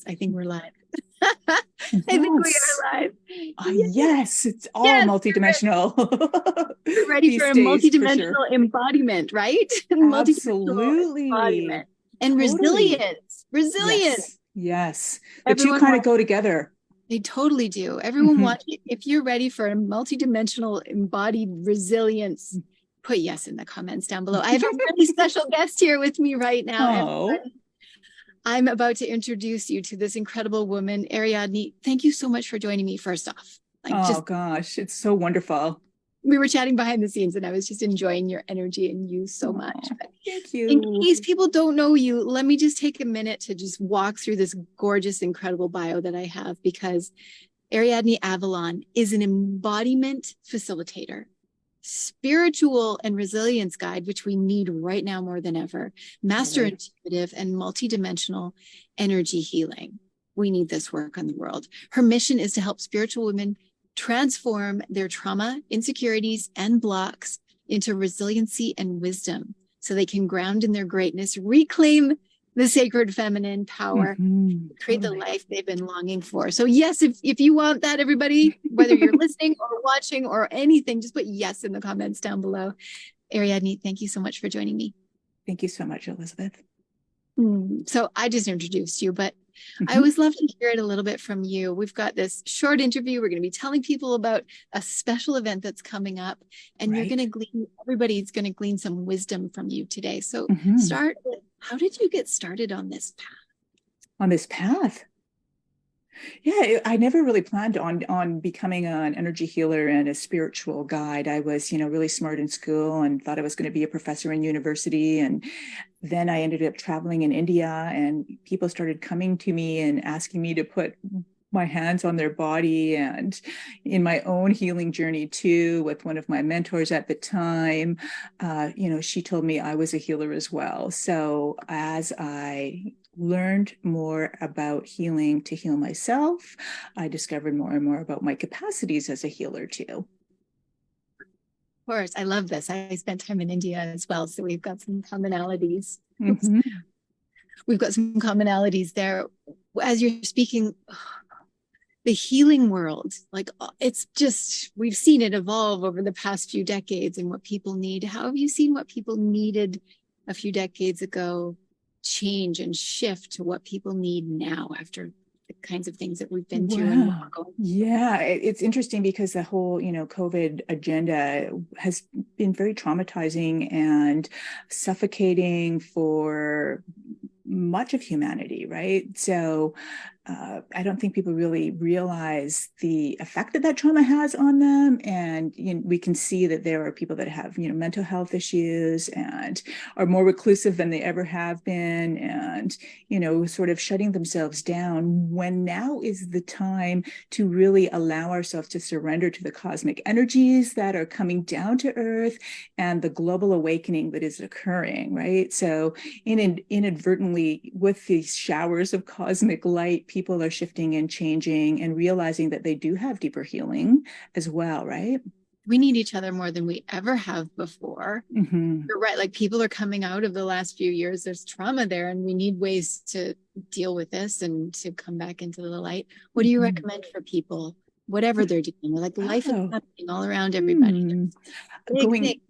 I think we're live. I think we Yes. are live. Yes, it's all Yes, multidimensional. we're ready for These a days, for sure. multidimensional embodiment, right? Multidimensional embodiment Absolutely. and Totally. resilience. Resilience. Yes. Yes. The two Everyone kind of wants, go together. they totally do. Everyone Hmm. wants, if you're ready for a multidimensional embodied resilience, put yes in the comments down below. I have a really special guest here with me right now, Oh, everyone. I'm about to introduce you to this incredible woman, Ariadne. Thank you so much for joining me, first off. Like, oh just gosh, it's so wonderful. we were chatting behind the scenes and I was just enjoying your energy and you so much. Oh, But thank in you. case people don't know you, let me just take a minute to just walk through this gorgeous, incredible bio that I have, because Ariadne Avalon is an embodiment facilitator, spiritual and resilience guide, which we need right now more than ever, master Totally. intuitive and multidimensional energy healing. We need this work on the world. Her mission is to help spiritual women transform their trauma, insecurities, and blocks into resiliency and wisdom so they can ground in their greatness, reclaim the sacred feminine power, create the Totally. life they've been longing for. So yes, if you want that, everybody, whether you're listening or watching or anything, just put yes in the comments down below. Ariadne, thank you so much for joining me. Thank you so much, Elizabeth. So I just introduced you, but I Hmm. always love to hear it a little bit from you. We've got this short interview. We're going to be telling people about a special event that's coming up, and you're going Right. to glean, everybody's going to glean some wisdom from you today. So Hmm. start with, how did you get started on this path? On this path. Yeah, I never really planned on becoming an energy healer and a spiritual guide. I was, really smart in school and thought I was going to be a professor in university. And then I ended up traveling in India, and people started coming to me and asking me to put my hands on their body, and in my own healing journey too, with one of my mentors at the time, she told me I was a healer as well. So as I learned more about healing to heal myself, I discovered more and more about my capacities as a healer too. Of course, I love this. I spent time in India as well, so we've got some commonalities. Mm-hmm. We've got some commonalities there. As you're speaking, the healing world, like it's just, we've seen it evolve over the past few decades and what people need. How have you seen what people needed a few decades ago change and shift to what people need now after the kinds of things that we've been through and what Wow. we're going through? Yeah, it's interesting because the whole, COVID agenda has been very traumatizing and suffocating for much of humanity, right? So I don't think people really realize the effect that that trauma has on them. And we can see that there are people that have, mental health issues and are more reclusive than they ever have been, and, sort of shutting themselves down, when now is the time to really allow ourselves to surrender to the cosmic energies that are coming down to earth and the global awakening that is occurring, right? So inadvertently, with these showers of cosmic light, people are shifting and changing and realizing that they do have deeper healing as well, right? We need each other more than we ever have before. Mm-hmm. You're right. Like people are coming out of the last few years. There's trauma there, and we need ways to deal with this and to come back into the light. What do you Mm-hmm. recommend for people, whatever they're doing? Like life is Oh, happening all around everybody. hmm. Big thing.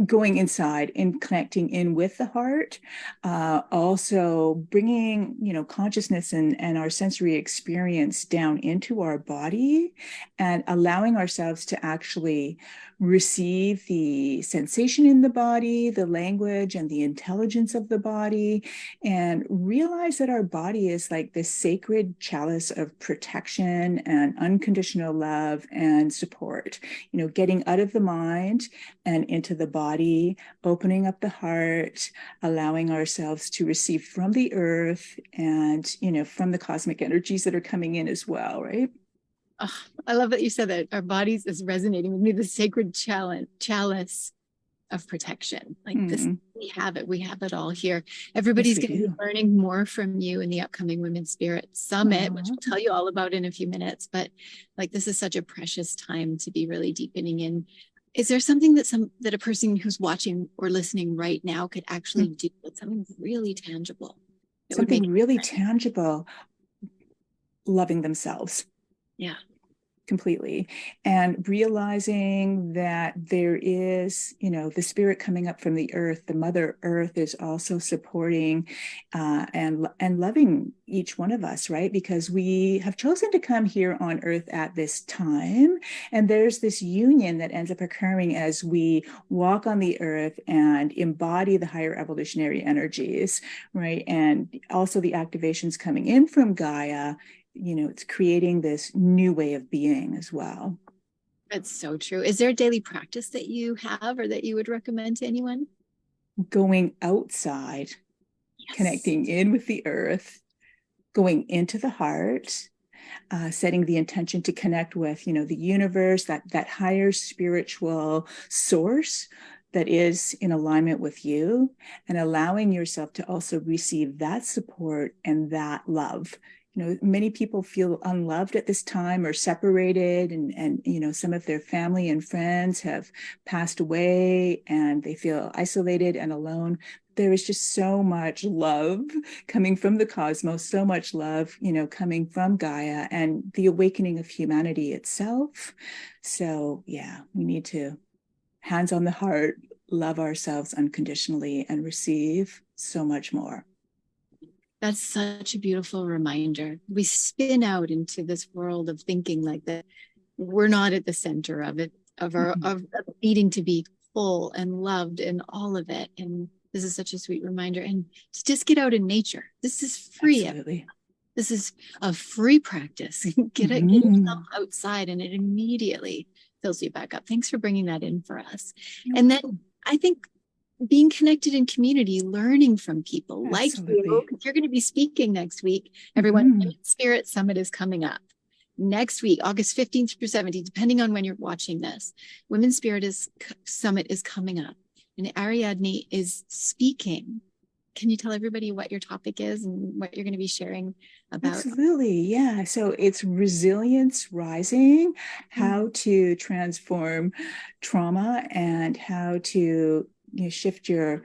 Going inside and connecting in with the heart, also bringing consciousness and our sensory experience down into our body, and allowing ourselves to actually receive the sensation in the body, the language and the intelligence of the body, and realize that our body is like this sacred chalice of protection and unconditional love and support. Getting out of the mind and into the body, opening up the heart, allowing ourselves to receive from the earth and, from the cosmic energies that are coming in as well, right? Oh, I love that you said that. Our bodies is resonating with me. The sacred chalice of protection. Like this, Mm. we have it all here. Yes, Everybody's we going to be do. learning more from you in the upcoming Women's Spirit Summit, which Aww. we'll tell you all about in a few minutes. But like, this is such a precious time to be really deepening in. Is there something that a person who's watching or listening right now could actually do? That's something really tangible that would make Something really a difference? tangible. loving themselves. Yeah. Completely. And realizing that there is, the spirit coming up from the earth, the Mother Earth is also supporting and loving each one of us, right? Because we have chosen to come here on earth at this time. And there's this union that ends up occurring as we walk on the earth and embody the higher evolutionary energies, right? And also the activations coming in from Gaia, it's creating this new way of being as well. That's so true. Is there a daily practice that you have or that you would recommend to anyone? Going outside, Yes. connecting in with the earth, going into the heart, setting the intention to connect with, the universe, that higher spiritual source that is in alignment with you, and allowing yourself to also receive that support and that love. Many people feel unloved at this time or separated, and some of their family and friends have passed away and they feel isolated and alone. There is just so much love coming from the cosmos, so much love, coming from Gaia and the awakening of humanity itself. So, yeah, we need to, hands on the heart, love ourselves unconditionally and receive so much more. That's such a beautiful reminder. We spin out into this world of thinking like that. We're not at the center of it, of needing to be full and loved and all of it. And this is such a sweet reminder. And to just get out in nature. This is free. Absolutely. This is a free practice. Get yourself outside and it immediately fills you back up. Thanks for bringing that in for us. And then I think being connected in community, learning from people like you, because you're going to be speaking next week. Everyone, Spirit Summit is coming up next week, August 15th through 17th, depending on when you're watching this. Women's Summit is coming up, and Ariadne is speaking. Can you tell everybody what your topic is and what you're going to be sharing about? Absolutely. Yeah. So it's resilience rising, how to transform trauma and how to shift your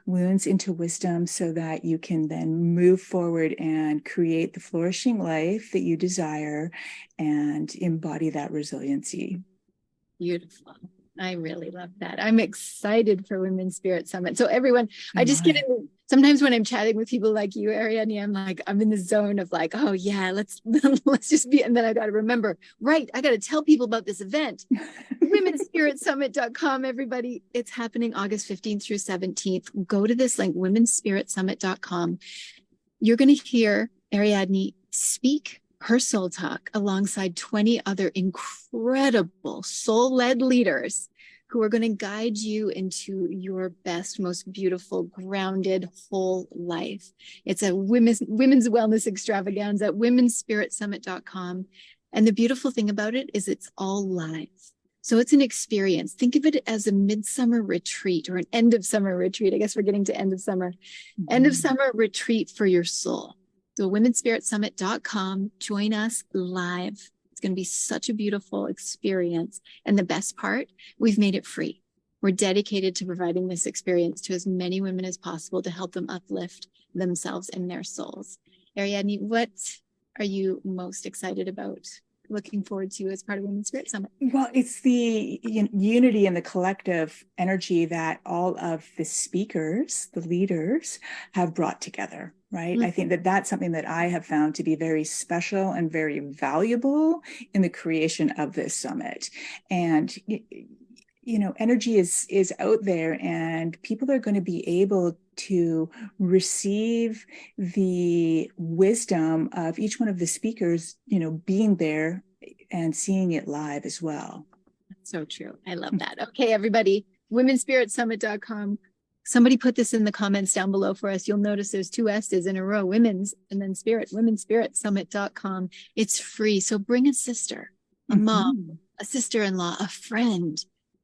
wounds into wisdom so that you can then move forward and create the flourishing life that you desire and embody that resiliency. Beautiful. I really love that. I'm excited for Women's Spirit Summit. So everyone, I just get in, sometimes when I'm chatting with people like you, Ariadne, I'm like, I'm in the zone of like, oh yeah, let's just be, and then I got to remember, right, I got to tell people about this event. womenspiritsummit.com, everybody. It's happening August 15th through 17th. Go to this link, womenspiritsummit.com. You're going to hear Ariadne speak her soul talk alongside 20 other incredible soul-led leaders who are going to guide you into your best, most beautiful, grounded, whole life. It's a women's wellness extravaganza at womenspiritsummit.com. And the beautiful thing about it is it's all live. So it's an experience. Think of it as a midsummer retreat or an end of summer retreat. I guess we're getting to end of summer. End of summer retreat for your soul. So womenspiritsummit.com. Join us live. It's going to be such a beautiful experience. And the best part, we've made it free. We're dedicated to providing this experience to as many women as possible to help them uplift themselves and their souls. Ariadne, what are you most excited about, looking forward to as part of Women's Spirit Summit? Well, it's the unity and the collective energy that all of the speakers, the leaders, have brought together, right? I think that that's something that I have found to be very special and very valuable in the creation of this summit. And energy is out there, and people are going to be able to receive the wisdom of each one of the speakers, being there and seeing it live as well. So true. I love that. Okay, everybody, womenspiritsummit.com. Somebody put this in the comments down below for us. You'll notice there's two S's in a row, women's and then spirit, womenspiritsummit.com. It's free. So bring a sister, a mom, a sister-in-law, a friend.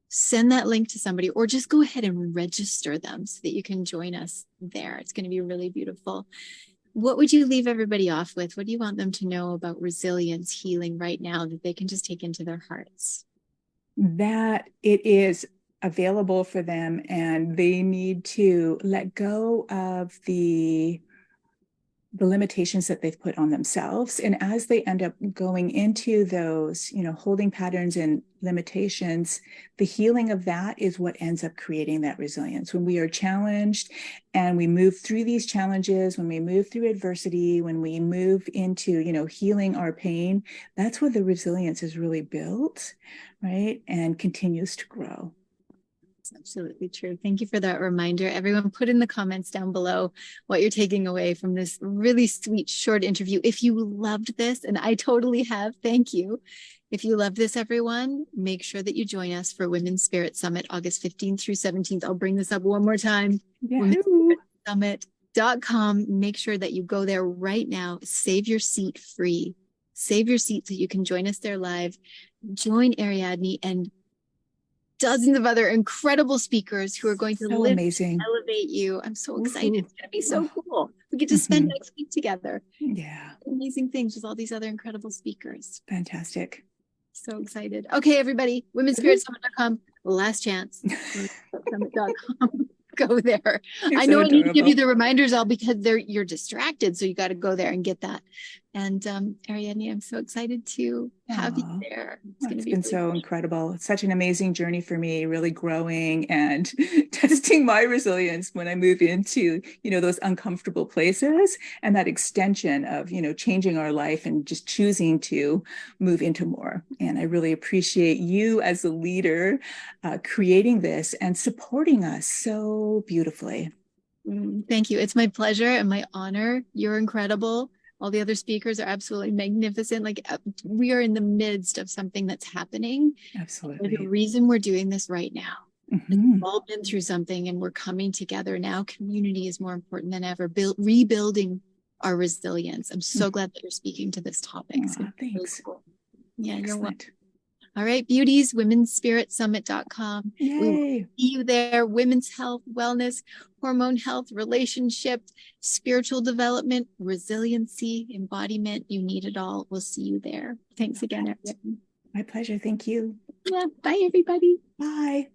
Send that link to somebody or just go ahead and register them so that you can join us there. It's going to be really beautiful. What would you leave everybody off with? What do you want them to know about resilience, healing right now that they can just take into their hearts? That it is available for them, and they need to let go of the the limitations that they've put on themselves. And as they end up going into those, holding patterns and limitations, the healing of that is what ends up creating that resilience. When we are challenged and we move through these challenges, when we move through adversity, when we move into, healing our pain, that's where the resilience is really built, right? And continues to grow. It's absolutely true. Thank you for that reminder. Everyone, put in the comments down below what you're taking away from this really sweet short interview. If you loved this, and I totally have, thank you. If you love this, everyone, make sure that you join us for Women's Spirit Summit, August 15th through 17th. I'll bring this up one more time. womenspiritsummit.com. Make sure that you go there right now. Save your seat free. Save your seat so you can join us there live. Join Ariadne and dozens of other incredible speakers who are going to elevate you. I'm so excited. It's going to be so cool. We get to spend next week together. Yeah. Amazing things with all these other incredible speakers. Fantastic. So excited. Okay, everybody, womenspiritsummit.com. Last chance. Summit.com. Go there. I know I need to give you the reminders all because you're distracted. So you got to go there and get that. And Ariadne, I'm so excited to have you there. It's been so incredible. It's such an amazing journey for me, really growing and testing my resilience when I move into, those uncomfortable places and that extension of, changing our life and just choosing to move into more. And I really appreciate you as a leader creating this and supporting us so beautifully. Thank you. It's my pleasure and my honor. You're incredible. All the other speakers are absolutely magnificent. Like, we are in the midst of something that's happening. Absolutely. There's a reason we're doing this right now. We've all been through something and we're coming together now. Community is more important than ever. rebuilding our resilience. I'm so glad that you're speaking to this topic. Thanks. Really cool. Yeah, excellent. You're welcome. All right, beauties, womenspiritsummit.com. Yay. We will see you there. Women's health, wellness, hormone health, relationship, spiritual development, resiliency, embodiment. You need it all. We'll see you there. Thanks again, everyone. My pleasure. Thank you. Yeah. Bye, everybody. Bye.